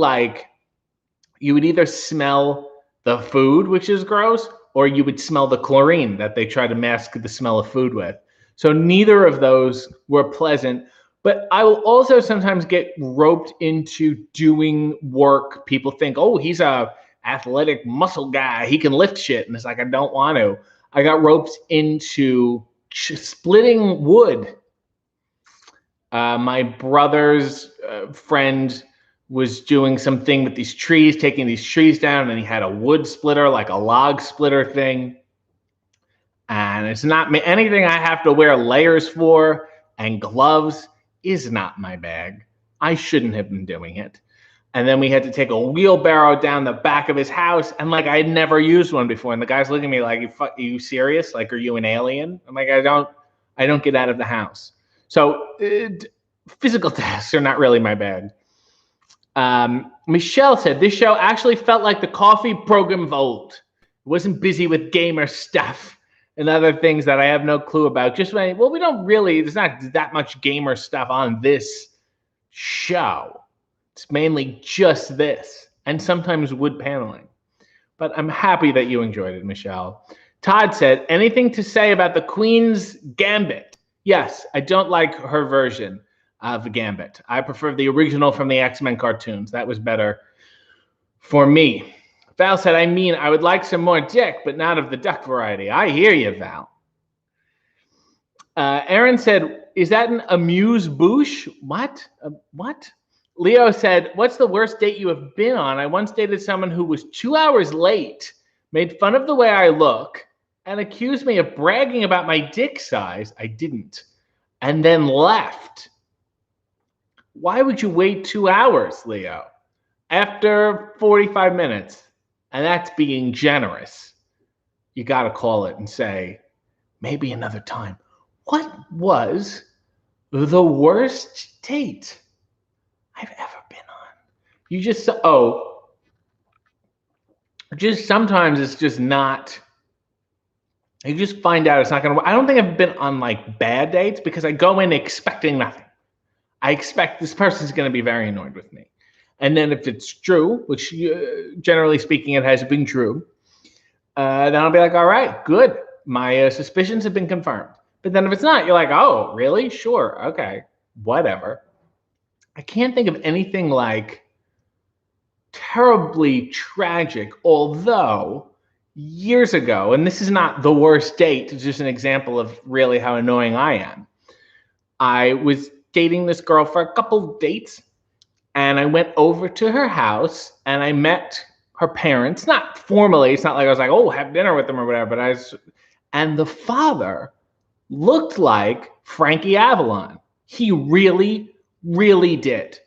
you would either smell the food, which is gross, or you would smell the chlorine that they try to mask the smell of food with. So neither of those were pleasant. But I will also sometimes get roped into doing work. People think, oh, he's a athletic muscle guy. He can lift shit. And it's like, I don't want to. I got roped into splitting wood. My brother's friend was doing something with these trees, taking these trees down, and he had a wood splitter, like a log splitter thing. And it's not anything I have to wear layers for, and gloves is not my bag. I shouldn't have been doing it. And then we had to take a wheelbarrow down the back of his house, and I had never used one before. And the guy's looking at me like, are you serious? Are you an alien? I'm like, I don't get out of the house. So physical tasks are not really my bag. Michelle said, this show actually felt like the coffee program of old. It wasn't busy with gamer stuff and other things that I have no clue about. There's not that much gamer stuff on this show. It's mainly just this and sometimes wood paneling. But I'm happy that you enjoyed it, Michelle. Todd said, anything to say about the Queen's Gambit? Yes, I don't like her version of Gambit. I prefer the original from the X-Men cartoons. That was better for me. Val said, I would like some more dick, but not of the duck variety. I hear you, Val. Aaron said, is that an amuse-bouche? What? What? Leo said, what's the worst date you have been on? I once dated someone who was 2 hours late, made fun of the way I look, and accused me of bragging about my dick size. I didn't. And then left. Why would you wait 2 hours, Leo? After 45 minutes, and that's being generous, you got to call it and say, maybe another time. What was the worst date I've ever been on? You just sometimes it's just not. You just find out it's not going to work. I don't think I've been on bad dates because I go in expecting nothing. I expect this person's going to be very annoyed with me. And then if it's true, which generally speaking it has been true, then I'll be like, all right, good. My suspicions have been confirmed. But then if it's not, you're like, oh, really? Sure. Okay. Whatever. I can't think of anything like terribly tragic, although years ago, and this is not the worst date, it's just an example of really how annoying I am. I was dating this girl for a couple dates, and I went over to her house and I met her parents, not formally. It's not like I was like, oh, have dinner with them or whatever, but and the father looked like Frankie Avalon. He really, really did.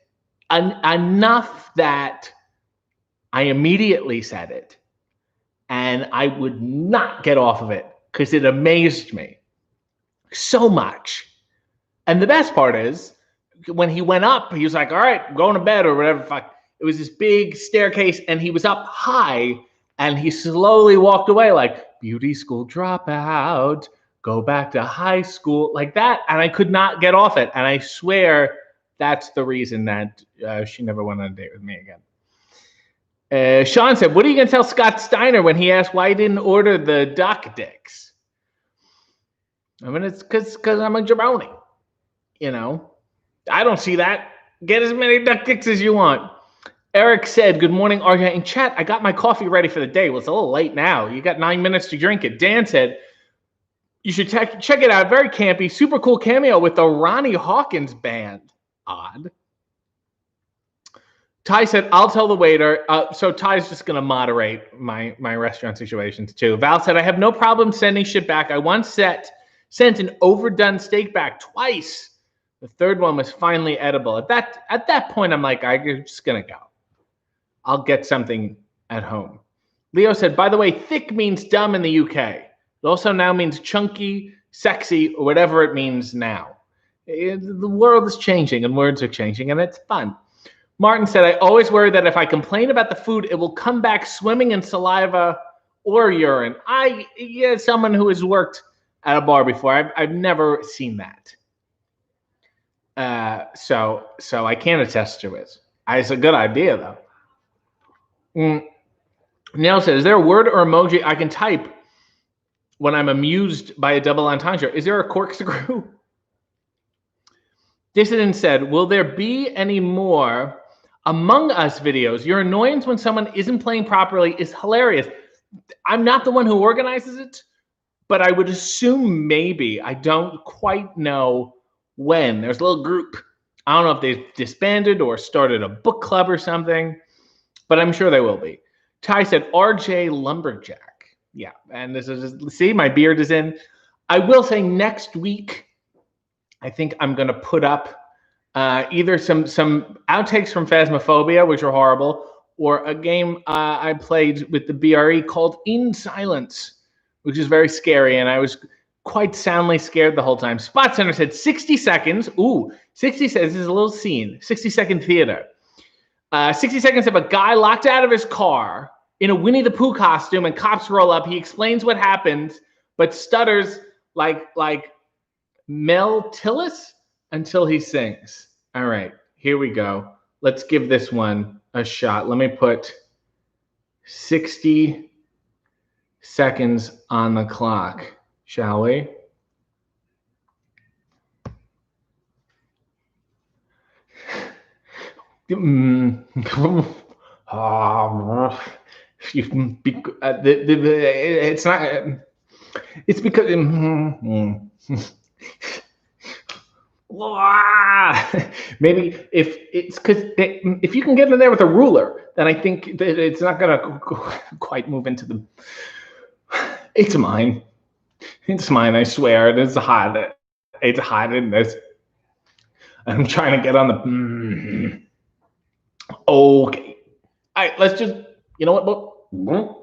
Enough that I immediately said it, and I would not get off of it because it amazed me so much. And the best part is, when he went up, he was like, all right, I'm going to bed or whatever. Fuck. It was this big staircase, and he was up high, and he slowly walked away like, beauty school dropout, go back to high school, like that. And I could not get off it. And I swear that's the reason that she never went on a date with me again. Sean said, what are you going to tell Scott Steiner when he asked why he didn't order the duck dicks? I mean, it's because I'm a jabroni. You know, I don't see that. Get as many duck dicks as you want. Eric said, good morning, RJ. In chat, I got my coffee ready for the day. Well, it's a little late now. You got 9 minutes to drink it. Dan said, you should check it out. Very campy. Super cool cameo with the Ronnie Hawkins band. Odd. Ty said, I'll tell the waiter. So Ty's just going to moderate my restaurant situations too. Val said, I have no problem sending shit back. I once sent an overdone steak back twice. The third one was finally edible. At that point, I'm like, I'm just going to go. I'll get something at home. Leo said, by the way, thick means dumb in the UK. It also now means chunky, sexy, or whatever it means now. The world is changing and words are changing, and it's fun. Martin said, I always worry that if I complain about the food, it will come back swimming in saliva or urine. Someone who has worked at a bar before, I've never seen that. So I can't attest to it. It's a good idea, though. Neil said, is there a word or emoji I can type when I'm amused by a double entendre? Is there a corkscrew? Dissident said, will there be any more Among Us videos? Your annoyance when someone isn't playing properly is hilarious. I'm not the one who organizes it, but I would assume maybe. I don't quite know when. There's a little group. I don't know if they've disbanded or started a book club or something, but I'm sure they will be. Ty said, RJ Lumberjack. Yeah, and this is, see, my beard is in. I will say next week, I think I'm going to put up either some outtakes from Phasmophobia, which are horrible, or a game I played with the BRE called In Silence, which is very scary, and I was quite soundly scared the whole time. Spot Center said 60 seconds. Ooh, 60 seconds. This is a little scene. 60-second theater. 60 seconds of a guy locked out of his car in a Winnie the Pooh costume, and cops roll up. He explains what happens, but stutters like Mel Tillis until he sings. All right, here we go. Let's give this one a shot. Let me put 60 seconds on the clock, shall we? It's not. It's because. Maybe if it's because if you can get in there with a ruler, then I think that it's not gonna quite move into the. It's mine. It's mine. I swear. It's hot. It's hot in this. I'm trying to get on the. Okay. All right. Let's just. You know what? Moon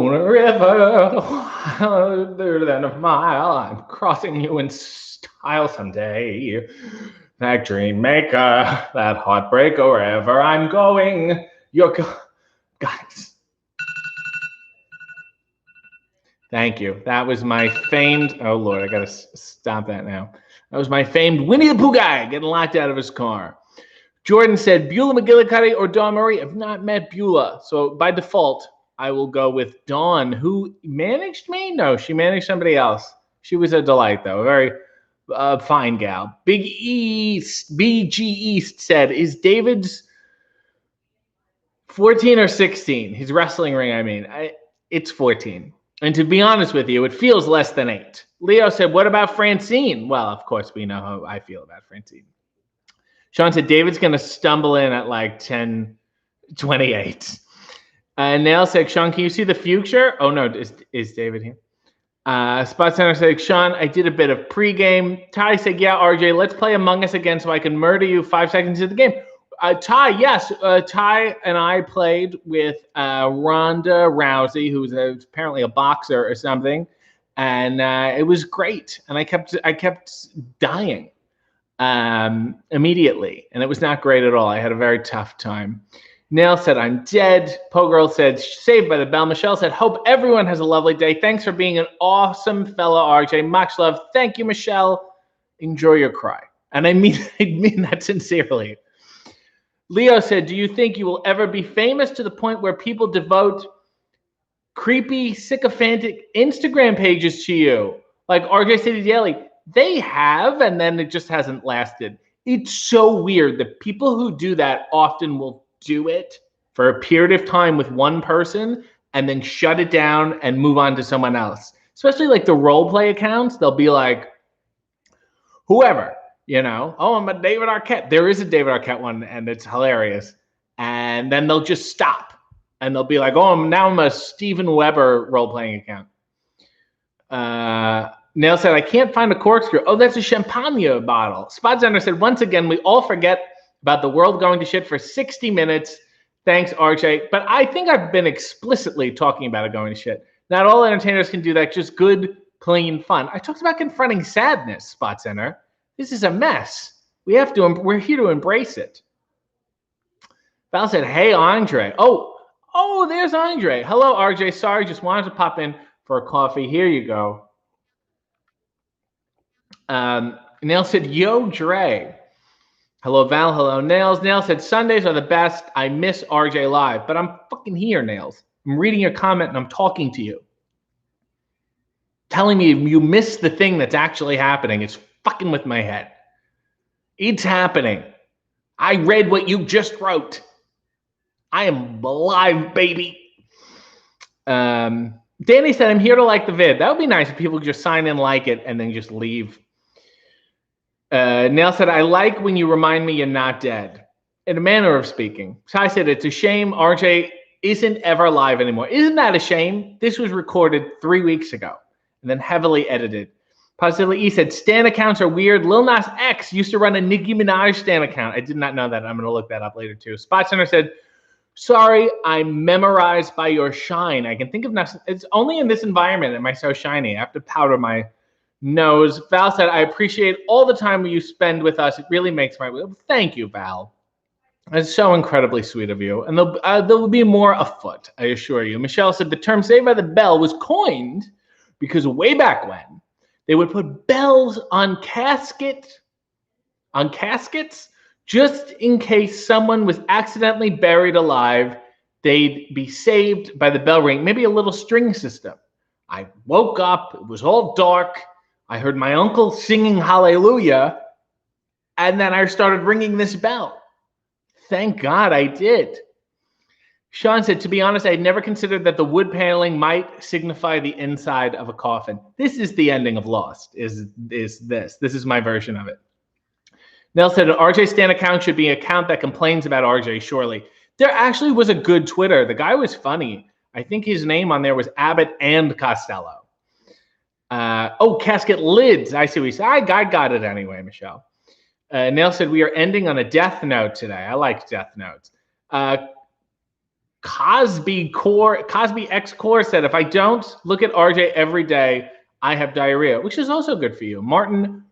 River, farther than a mile. I'm crossing you in style someday. That dream maker, that heartbreaker, wherever I'm going. Guys. Thank you. That was my famed, oh Lord, I gotta stop that now. That was my famed Winnie the Pooh guy getting locked out of his car. Jordan said, Beulah McGillicuddy or Dawn Marie. I've not met Beulah. So by default, I will go with Dawn, who managed me? No, she managed somebody else. She was a delight, though. A very fine gal. BG East said, is David's 14 or 16? His wrestling ring, I mean. It's 14. And to be honest with you, it feels less than 8. Leo said, what about Francine? Well, of course, we know how I feel about Francine. Sean said, David's going to stumble in at like 10:28. Nail said, Sean, can you see the future? Oh, no, is David here? Spot Center said, Sean, I did a bit of pregame. Ty said, yeah, RJ, let's play Among Us again so I can murder you 5 seconds into the game. Ty, yes. Ty and I played with Ronda Rousey, who's apparently a boxer or something. And it was great. And I kept dying immediately. And it was not great at all. I had a very tough time. Nail said, I'm dead. Pogirl said, saved by the bell. Michelle said, hope everyone has a lovely day. Thanks for being an awesome fellow, RJ. Much love. Thank you, Michelle. Enjoy your cry. And I mean that sincerely. Leo said, do you think you will ever be famous to the point where people devote creepy, sycophantic Instagram pages to you? Like RJ City Daily. They have, and then it just hasn't lasted. It's so weird that people who do that often will do it for a period of time with one person and then shut it down and move on to someone else. Especially like the role play accounts, they'll be like, whoever, oh, I'm a David Arquette. There is a David Arquette one and it's hilarious. And then they'll just stop and they'll be like, oh, now I'm a Steven Weber role playing account. Nail said, I can't find a corkscrew. Oh, that's a champagne bottle. Spot Zender said, once again, we all forget about the world going to shit for 60 minutes. Thanks, RJ. But I think I've been explicitly talking about it going to shit. Not all entertainers can do that. Just good, clean fun. I talked about confronting sadness, Spot Center. This is a mess. We're here to embrace it. Val said, hey, Andre. Oh, there's Andre. Hello, RJ. Sorry, just wanted to pop in for a coffee. Here you go. Nail said, yo, Dre. Hello, Val. Hello, Nails. Nails said, Sundays are the best. I miss RJ Live, but I'm fucking here, Nails. I'm reading your comment and I'm talking to you. Telling me you missed the thing that's actually happening. It's fucking with my head. It's happening. I read what you just wrote. I am alive, baby. Danny said, I'm here to like the vid. That would be nice if people could just sign in, like it, and then just leave. Nail said, I like when you remind me you're not dead. In a manner of speaking. Ty said, it's a shame RJ isn't ever live anymore. Isn't that a shame? This was recorded 3 weeks ago and then heavily edited. Positively E said, Stan accounts are weird. Lil Nas X used to run a Nicki Minaj Stan account. I did not know that. I'm going to look that up later too. Spot Center said, sorry, I'm memorized by your shine. I can think of nothing. It's only in this environment am I so shiny. I have to powder my nose. Val said, I appreciate all the time you spend with us. It really makes my week. Thank you, Val. That's so incredibly sweet of you. And there will be more afoot, I assure you. Michelle said, the term Saved by the Bell was coined because way back when, they would put bells on caskets just in case someone was accidentally buried alive. They'd be saved by the bell ring, maybe a little string system. I woke up, it was all dark. I heard my uncle singing hallelujah, and then I started ringing this bell. Thank God I did. Sean said, to be honest, I had never considered that the wood paneling might signify the inside of a coffin. This is the ending of Lost, is this. This is my version of it. Nell said, an RJ Stan account should be an account that complains about RJ, surely. There actually was a good Twitter. The guy was funny. I think his name on there was Abbott and Costello. Casket lids. I see what he said. I got it anyway, Michelle. Nell said, we are ending on a death note today. I like death notes. Cosby X Core said, if I don't look at RJ every day, I have diarrhea, which is also good for you. Martin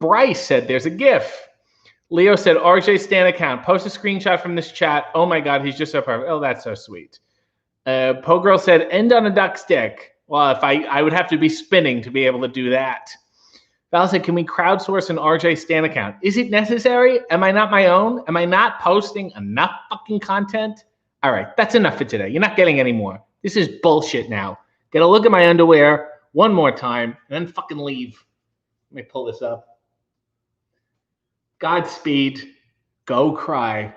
Bryce said, there's a GIF. Leo said, RJ Stan account. Post a screenshot from this chat. Oh my God, he's just so perfect. Oh, that's so sweet. Pogirl said, end on a duck stick. Well, if I would have to be spinning to be able to do that. Val said, can we crowdsource an RJ Stan account? Is it necessary? Am I not my own? Am I not posting enough fucking content? All right, that's enough for today. You're not getting any more. This is bullshit now. Get a look at my underwear one more time and then fucking leave. Let me pull this up. Godspeed. Go cry.